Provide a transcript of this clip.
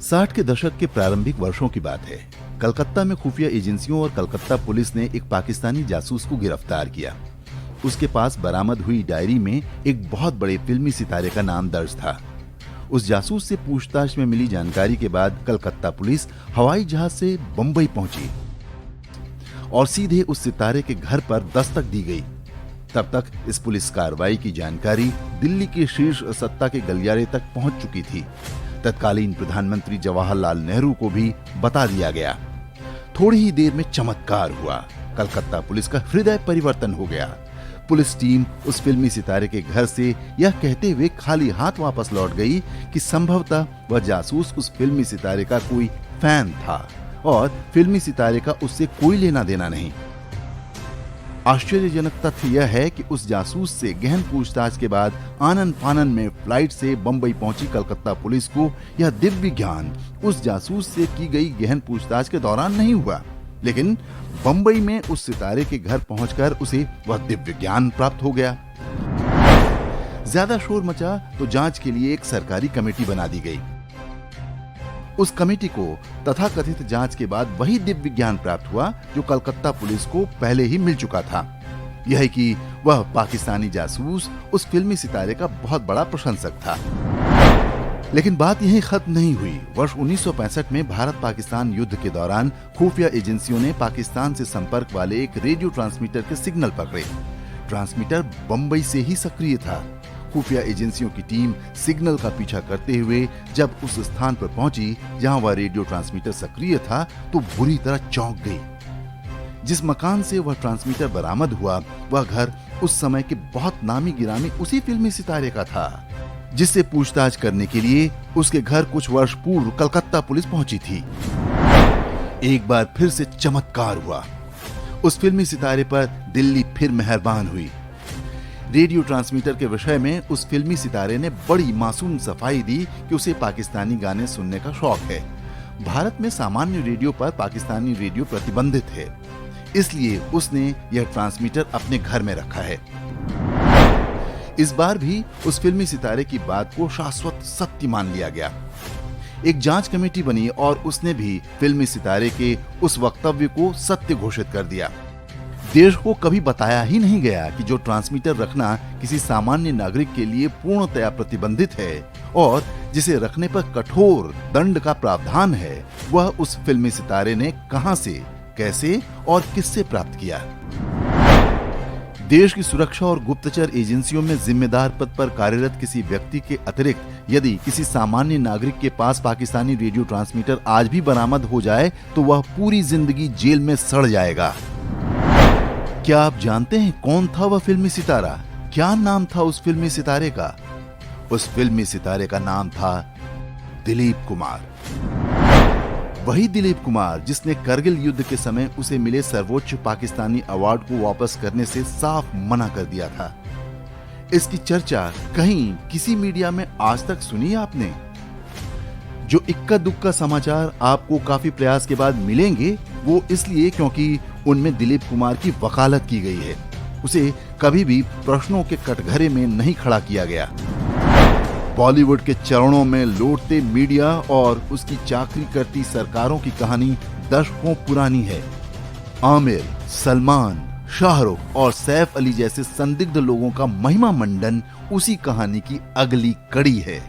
60 के दशक के प्रारंभिक वर्षों की बात है। कलकत्ता में खुफिया एजेंसियों और कलकत्ता पुलिस ने एक पाकिस्तानी जासूस को गिरफ्तार किया। उसके पास बरामद हुई डायरी में एक बहुत बड़े फिल्मी सितारे का नाम दर्ज था। उस जासूस से पूछताछ में मिली जानकारी के बाद कलकत्ता पुलिस हवाई जहाज से बंबई पहुंची और सीधे उस सितारे के घर पर दस्तक दी गई। तब तक इस पुलिस कार्रवाई की जानकारी दिल्ली के शीर्ष सत्ता के गलियारे तक पहुंच चुकी थी। तत्कालीन प्रधानमंत्री जवाहरलाल नेहरू को भी बता दिया गया। थोड़ी ही देर में चमत्कार हुआ। कलकत्ता पुलिस का हृदय परिवर्तन हो गया। पुलिस टीम उस फिल्मी सितारे के घर से यह कहते हुए खाली हाथ वापस लौट गई कि संभवतः वह जासूस उस फिल्मी सितारे का कोई फैन था और फिल्मी सितारे का उससे कोई लेना देना नहीं। आश्चर्यजनक तथ्य यह है कि उस जासूस से गहन पूछताछ के बाद आनन फानन में फ्लाइट से बंबई पहुंची कलकत्ता पुलिस को यह दिव्य ज्ञान उस जासूस से की गई गहन पूछताछ के दौरान नहीं हुआ, लेकिन बंबई में उस सितारे के घर पहुंचकर उसे वह दिव्य ज्ञान प्राप्त हो गया। ज्यादा शोर मचा तो जांच के लिए एक सरकारी कमेटी बना दी गई। उस कमेटी को तथाकथित जांच के बाद वही दिव्य ज्ञान प्राप्त हुआ जो कलकत्ता पुलिस को पहले ही मिल चुका था, यह कि वह पाकिस्तानी जासूस उस फिल्मी सितारे का बहुत बड़ा प्रशंसक था। लेकिन बात यहीं खत्म नहीं हुई। वर्ष 1965 में भारत पाकिस्तान युद्ध के दौरान खुफिया एजेंसियों ने पाकिस्तान से संपर्क वाले एक रेडियो ट्रांसमीटर के सिग्नल पकड़े। ट्रांसमीटर बंबई से ही सक्रिय था। खुफिया एजेंसियों की टीम सिग्नल का पीछा करते हुए जब उस स्थान पर पहुंची जहां वह रेडियो ट्रांसमीटर सक्रिय था तो बुरी तरह चौंक गई। जिस मकान से वह ट्रांसमीटर बरामद हुआ वह घर उस समय के बहुत नामी गिरामी उसी फिल्मी सितारे का था, जिससे पूछताछ करने के लिए उसके घर कुछ वर्ष पूर्व कलकत्ता पुलिस पहुंची थी। एक बार फिर से चमत्कार हुआ। उस फिल्मी सितारे पर दिल्ली फिर मेहरबान हुई। रेडियो ट्रांसमीटर के विषय में उस फिल्मी सितारे ने बड़ी मासूम सफाई दी कि उसे पाकिस्तानी गाने सुनने का शौक है। भारत में सामान्य रेडियो पर पाकिस्तानी रेडियो प्रतिबंधित है, इसलिए उसने यह ट्रांसमीटर अपने घर में रखा है। इस बार भी उस फिल्मी सितारे की बात को शाश्वत सत्य मान लिया गया। एक जांच कमेटी बनी और उसने भी फिल्मी सितारे के उस वक्तव्य को सत्य घोषित कर दिया। देश को कभी बताया ही नहीं गया कि जो ट्रांसमीटर रखना किसी सामान्य नागरिक के लिए पूर्णतया प्रतिबंधित है और जिसे रखने पर कठोर दंड का प्रावधान है, वह उस फिल्मी सितारे ने कहां से, कैसे और किससे प्राप्त किया। देश की सुरक्षा और गुप्तचर एजेंसियों में जिम्मेदार पद पर कार्यरत किसी व्यक्ति के अतिरिक्त यदि किसी सामान्य नागरिक के पास पाकिस्तानी रेडियो ट्रांसमीटर आज भी बरामद हो जाए तो वह पूरी जिंदगी जेल में सड़ जाएगा। क्या आप जानते हैं कौन था वह फिल्मी सितारा? क्या नाम था उस फिल्मी सितारे का? उस फिल्मी सितारे का नाम था दिलीप कुमार। वही दिलीप कुमार जिसने करगिल युद्ध के समय उसे मिले सर्वोच्च पाकिस्तानी अवार्ड को वापस करने से साफ मना कर दिया था। इसकी चर्चा कहीं किसी मीडिया में आज तक सुनी आपने? जो इक्का दुक्का समाचार आपको काफी प्रयास के बाद मिलेंगे वो इसलिए क्योंकि उनमें दिलीप कुमार की वकालत की गई है। उसे कभी भी प्रश्नों के कटघरे में नहीं खड़ा किया गया। बॉलीवुड के चरणों में लौटते मीडिया और उसकी चाकरी करती सरकारों की कहानी दशकों पुरानी है। आमिर, सलमान, शाहरुख और सैफ अली जैसे संदिग्ध लोगों का महिमा मंडन उसी कहानी की अगली कड़ी है।